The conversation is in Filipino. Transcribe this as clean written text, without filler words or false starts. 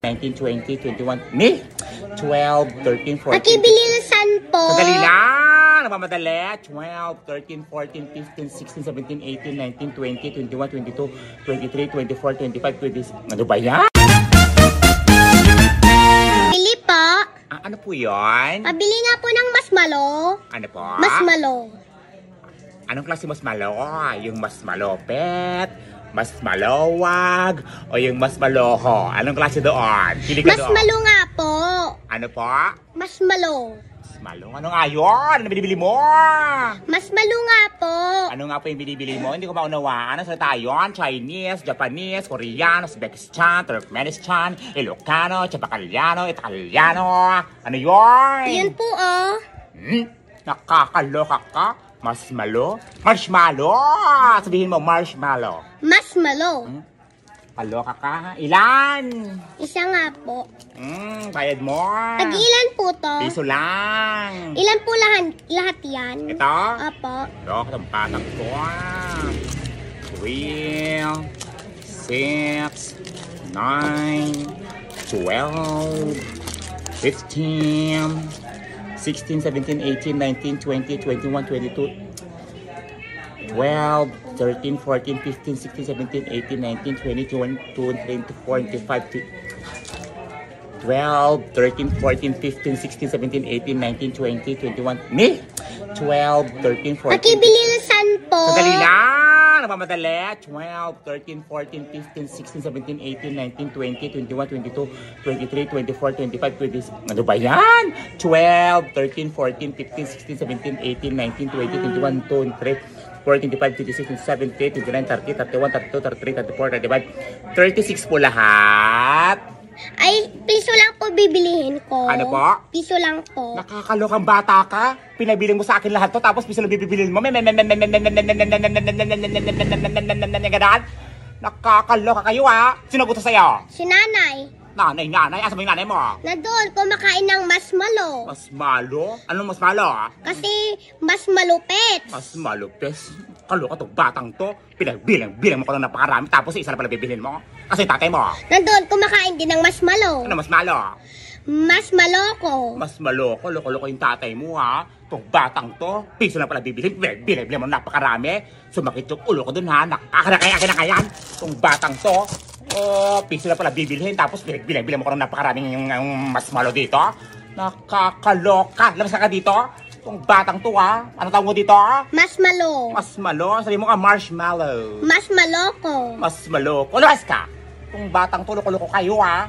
19, 20, 21, me? 12, 13, 14. Pakibilisan po. Madali lang! Namamadali. 12, 13, 14, 15, 16, 17, 18, 19, 20, 21, 22, 23, 24, 25, 26. Ano ba yan? Bili po. Ano po yun? Pabili nga po ng masmalo. Ano po? Masmalo. Anong klase mas malo? Yung mas malopet, mas malawag, o yung mas maloho? Anong klase doon? Pili ka doon. Masmalo nga po. Ano po? Masmalo. Mas malo? Ano nga yun? Ano binibili mo? Masmalo nga po. Ano nga po yung binibili mo? Hindi ko maunawaan. Ano salita yun? Chinese, Japanese, Koreano, Uzbekistan, Turkmenistan, Ilocano, Chabacaliano, Italiano. Ano yun? Yun po oh. Nakakaloka ka? Marshmallow? Marshmallow! Sabihin mo, marshmallow. Masmalo. Kaloka ka? Ilan? Isa nga po. Bayad mo. Tag-ilan po to? Piso lang. Ilan po lahat yan? Ito? Apo. Loko, itong patang ko. 3, 6, 9, 12, 15, 16, 17, 18, 19, 20, 21, 22, 12, 13, 14, 15, 16, 17, 18, 19, 20, 21, 22, 24, 25, 12, 13, 14, 15, 16, 17, 18, 19, 20, 21, me? 12, 13, 14, Pakibilisan po. Madali lang! Namamadali. 12, 13, 14, 15, 16, 17, 18, 19, 20, 21, 22, 23, 24, 25, 26. Ano ba yan? 12, 13, 14, 15, 16, 17, 18, 19, 20, 21, 23, 24, 25, 26, 27, 29, 30, 31, 32, 33, 34, 35, 36 po lahat. Ay, piso lang po bibilihin ko. Ano po? Piso lang po. Nakakalokang bata ka. Pinabili mo sa akin lahat to tapos piso lang bibilhin mo. Nakakaloka kayo ha. Sinagot sa'yo. Si nanay. Nanay. Asa mo yung nanay mo? Doon kumakain ng masmalo. Mas malo? Anong mas malo ha? Kasi mas malupit. Mas malupes. Kaloka tong batang to. Bilang mo ko lang napakarami tapos isa na pala bibilhin mo. Kasi tatay mo. Doon kumakain din ng masmalo. Ano mas malo? Mas maloko. Mas maloko, loko-loko yung tatay mo ha. Itong batang to, piso na pala bibilhin. Bilang mo napakarami. Sumakit yung ulo ko dun ha. Akin na kayan. Itong batang to, piso na pala bibilhin. Tapos bilang mo ko ng napakaraming yung mas malo dito. Nakakaloka. Labas ka dito. Itong batang to ha. Ano tawag mo dito? Masmalo. Mas malo. Sabi mo ka marshmallow. Mas maloko. Mas maloko. Labas ka. Itong batang to, loko-loko kayo ha.